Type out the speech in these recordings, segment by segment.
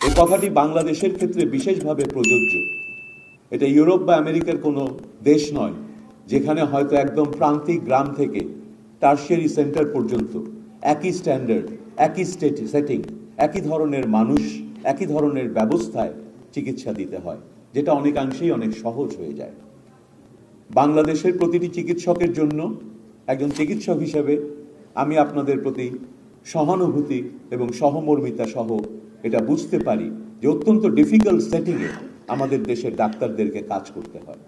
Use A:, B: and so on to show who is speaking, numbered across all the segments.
A: এই কথাটি বাংলাদেশের ক্ষেত্রে বিশেষভাবে প্রযোজ্য। এটা ইউরোপ বা আমেরিকার কোনো দেশ নয় যেখানে হয়তো একদম প্রান্তিক গ্রাম থেকে টারশিয়ারি সেন্টার পর্যন্ত একই স্ট্যান্ডার্ড, একই সেটিং, একই ধরনের মানুষ, একই ধরনের ব্যবস্থায় চিকিৎসা দিতে হয়, যেটা অনেকাংশেই অনেক সহজ হয়ে যায়। বাংলাদেশের প্রতিটি চিকিৎসকের জন্য একজন চিকিৎসক হিসেবে আমি আপনাদের প্রতি সহানুভূতি এবং সহমর্মিতা সহ এটা বুঝতে পারি যে অত্যন্ত ডিফিকাল্ট সেটিংয়ে আমাদের দেশের ডাক্তারদেরকে কাজ করতে হয়,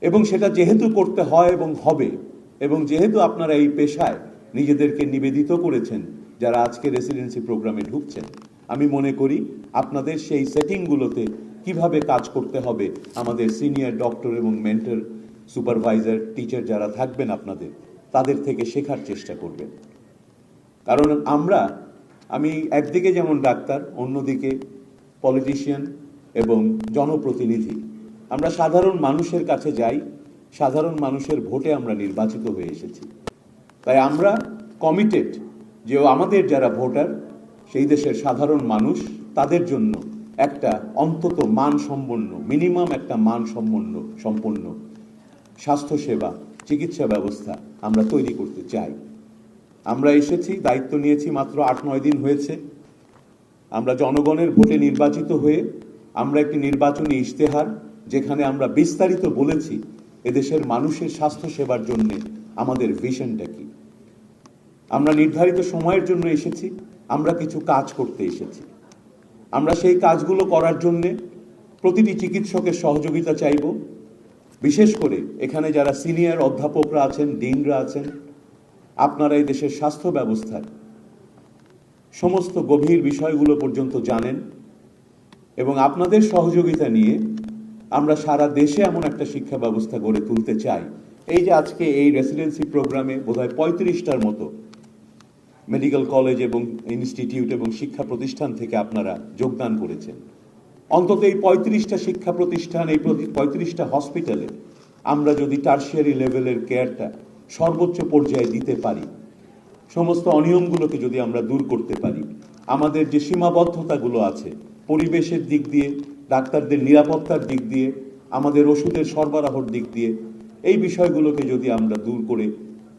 A: এবং সেটা যেহেতু করতে হয় এবং হবে, এবং যেহেতু আপনারা এই পেশায় নিজেদেরকে নিবেদিত করেছেন যারা আজকে রেসিডেন্সি প্রোগ্রামে ঢুকছেন, আমি মনে করি আপনাদের সেই সেটিংগুলোতে কিভাবে কাজ করতে হবে আমাদের সিনিয়র ডক্টর এবং মেন্টর, সুপারভাইজার, টিচার যারা থাকবেন আপনাদের, তাদের থেকে শেখার চেষ্টা করবেন। কারণ আমি একদিকে যেমন ডাক্তার, অন্যদিকে পলিটিশিয়ান এবং জনপ্রতিনিধি। আমরা সাধারণ মানুষের কাছে যাই, সাধারণ মানুষের ভোটে আমরা নির্বাচিত হয়ে এসেছি। তাই আমরা কমিটেড যে আমাদের যারা ভোটার, সেই দেশের সাধারণ মানুষ, তাদের জন্য একটা অন্তত মানসম্পন্ন, মিনিমাম একটা সম্পন্ন স্বাস্থ্যসেবা, চিকিৎসা ব্যবস্থা আমরা তৈরি করতে চাই। আমরা এসেছি, দায়িত্ব নিয়েছি মাত্র 8-9 দিন হয়েছে। আমরা জনগণের ভোটে নির্বাচিত হয়ে আমরা একটি নির্বাচনী ইশতেহার, যেখানে আমরা বিস্তারিত বলেছি এদেশের মানুষের স্বাস্থ্য সেবার জন্য আমাদের ভিশনটা কি। আমরা নির্ধারিত সময়ের জন্য এসেছি, আমরা কিছু কাজ করতে এসেছি। আমরা সেই কাজগুলো করার জন্যে প্রতিটি চিকিৎসকের সহযোগিতা চাইব। বিশেষ করে এখানে যারা সিনিয়র অধ্যাপকরা আছেন, ডিনরা আছেন, আপনারা এই দেশের স্বাস্থ্য ব্যবস্থার সমস্ত গভীর বিষয়গুলো পর্যন্ত জানেন, এবং আপনাদের সহযোগিতা নিয়ে আমরা সারা দেশে এমন একটা শিক্ষা ব্যবস্থা গড়ে তুলতে চাই। এই যে আজকে এই রেসিডেন্সি প্রোগ্রামে বোধহয় 35টার মতো মেডিকেল কলেজ এবং ইনস্টিটিউট এবং শিক্ষা প্রতিষ্ঠান থেকে আপনারা যোগদান করেছেন। অন্তত এই 35টা শিক্ষা প্রতিষ্ঠান, এই 35টা হসপিটালে আমরা যদি টারশিয়ারি লেভেলের কেয়ারটা সর্বোচ্চ পর্যায়ে দিতে পারি, সমস্ত অনিয়মগুলোকে যদি আমরা দূর করতে পারি, আমাদের যে সীমাবদ্ধতাগুলো আছে পরিবেশের দিক দিয়ে, ডাক্তারদের নিরাপত্তার দিক দিয়ে, আমাদের ওষুধের সরবরাহর দিক দিয়ে, এই বিষয়গুলোকে যদি আমরা দূর করে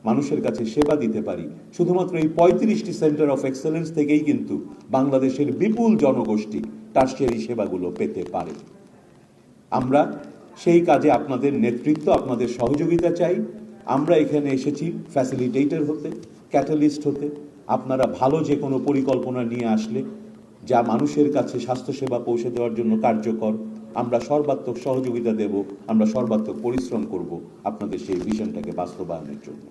A: মানুষের কাছে সেবা দিতে পারি, শুধুমাত্র এই 35টি সেন্টার অফ এক্সেলেন্স থেকেই কিন্তু বাংলাদেশের বিপুল জনগোষ্ঠী টারশিয়ারি সেবাগুলো পেতে পারে। আমরা সেই কাজে আপনাদের নেতৃত্ব, আপনাদের সহযোগিতা চাই। আমরা এখানে এসেছি ফ্যাসিলিটেটর হতে, ক্যাটালিস্ট হতে। আপনারা ভালো যে কোনো পরিকল্পনা নিয়ে আসলে যা মানুষের কাছে স্বাস্থ্যসেবা পৌঁছে দেওয়ার জন্য কার্যকর, আমরা সর্বাত্মক সহযোগিতা দেব, আমরা সর্বাত্মক পরিশ্রম করব আপনাদের সেই ভিশনটাকে বাস্তবায়নের জন্য।